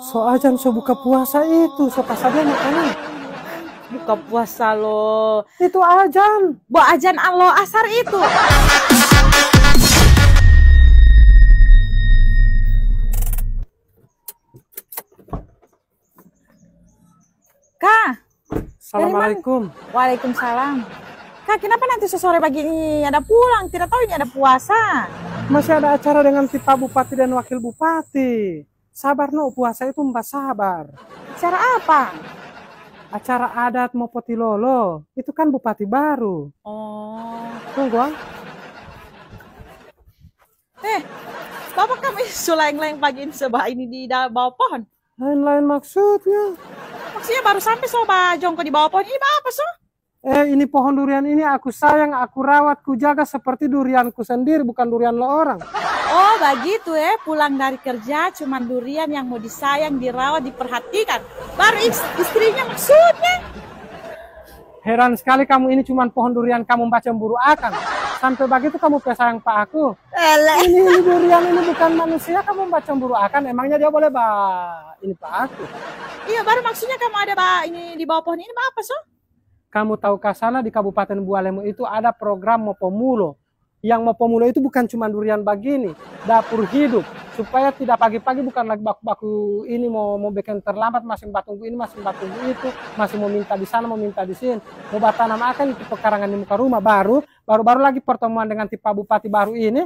So ajan so buka puasa itu, so pasadnya makanan. Buka puasa lo. Itu ajan. Bu ajan Allah asar itu. Kak. Assalamualaikum. Waalaikumsalam. Kak, kenapa nanti sore pagi ini ada pulang? Tidak tahu ini ada puasa. Masih ada acara dengan Pak Bupati dan Wakil Bupati. Sabar no, puasa itu mbak sabar. Acara apa? Acara adat Mopotilolo. Itu kan bupati baru. Oh. Tunggu. Bapak kami sulaing-laing pagi ini sebab ini di bawah pohon. Lain-lain maksudnya. Maksudnya baru sampai soba jongko di bawah pohon. Ini apa so? Ini pohon durian ini aku sayang, aku rawat, ku jaga seperti durianku sendiri, bukan durian lo orang. Oh begitu ya, pulang dari kerja cuman durian yang mau disayang, dirawat, diperhatikan. Baru istrinya maksudnya. Heran sekali kamu, ini cuman pohon durian kamu baca cemburu akan. Sampai begitu kamu pesayang Pak aku. Ini durian ini bukan manusia kamu baca cemburu akan. Emangnya dia boleh ini Pak aku? Iya, baru maksudnya kamu ada ini di bawah pohon ini apa so? Kamu tahu sana di Kabupaten Bualemo itu ada program Mopomulo. Yang Mopomulo itu bukan cuma durian begini, dapur hidup. Supaya tidak pagi-pagi bukan lagi baku-baku ini mau bikin terlambat, masih batunggu ini, masih batunggu itu, masih mau minta di sana, mau minta di sini. Mau tanam akan itu pekarangan di muka rumah baru lagi pertemuan dengan Pak Bupati baru ini.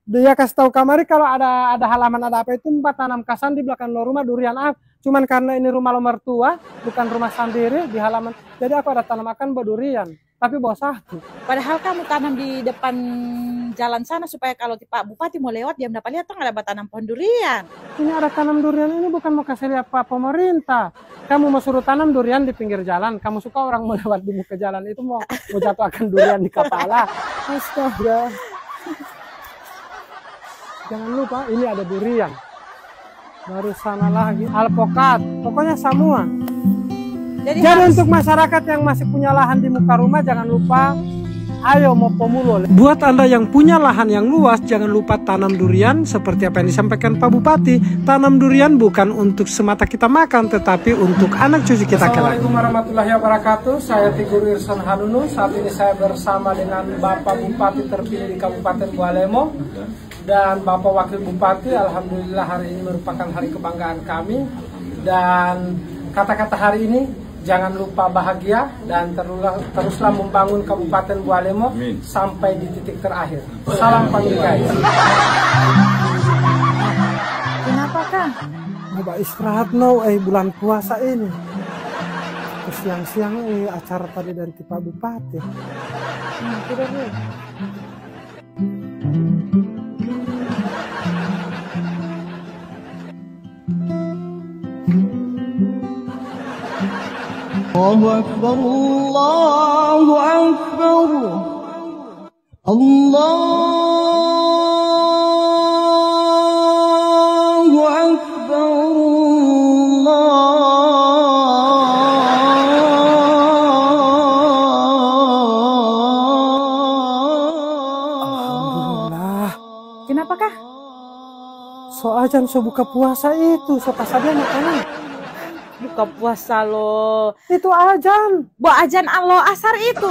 Dia kasih tahu kamari kalau ada halaman ada apa itu mbak tanam kasan di belakang rumah durian apa. Cuman karena ini rumah lo mertua, bukan rumah sendiri di halaman. Jadi aku ada tanamakan buah durian, tapi bawa satu. Padahal kamu tanam di depan jalan sana supaya kalau Pak Bupati mau lewat dia dapat lihat tuh ada tanam pohon durian. Ini ada tanam durian ini bukan mau kasih lihat Pak pemerintah. Kamu mau suruh tanam durian di pinggir jalan. Kamu suka orang mau lewat di muka jalan itu mau jatuh akan durian di kepala. Astaga. Jangan lupa ini ada durian. Baru sana lagi alpokat. Pokoknya semua. Jadi untuk masyarakat yang masih punya lahan di muka rumah jangan lupa ayo Mopomulo. Buat Anda yang punya lahan yang luas jangan lupa tanam durian seperti apa yang disampaikan Pak Bupati. Tanam durian bukan untuk semata kita makan tetapi untuk anak cucu kita kelak. Assalamualaikum warahmatullahi wabarakatuh. Saya Tigur Irsan Halunu. Saat ini saya bersama dengan Bapak Bupati terpilih di Kabupaten Bualemo dan Bapak Wakil Bupati. Alhamdulillah hari ini merupakan hari kebanggaan kami. Dan kata-kata hari ini, jangan lupa bahagia dan teruslah membangun Kabupaten Bualemo sampai di titik terakhir. Salam Pamikai. Kenapa Kang? Coba istirahat no, bulan puasa ini. Siang-siang acara tadi dari Pak Bupati. Tidak nih. Allahu Akbar, Allahu Akbar, Allahu Akbar, Alhamdulillah. Kenapa Kak? So ajan so buka puasa itu, so pasadnya makanan. Buka puasa lo. Itu ajan. Bu ajan Allah asar itu.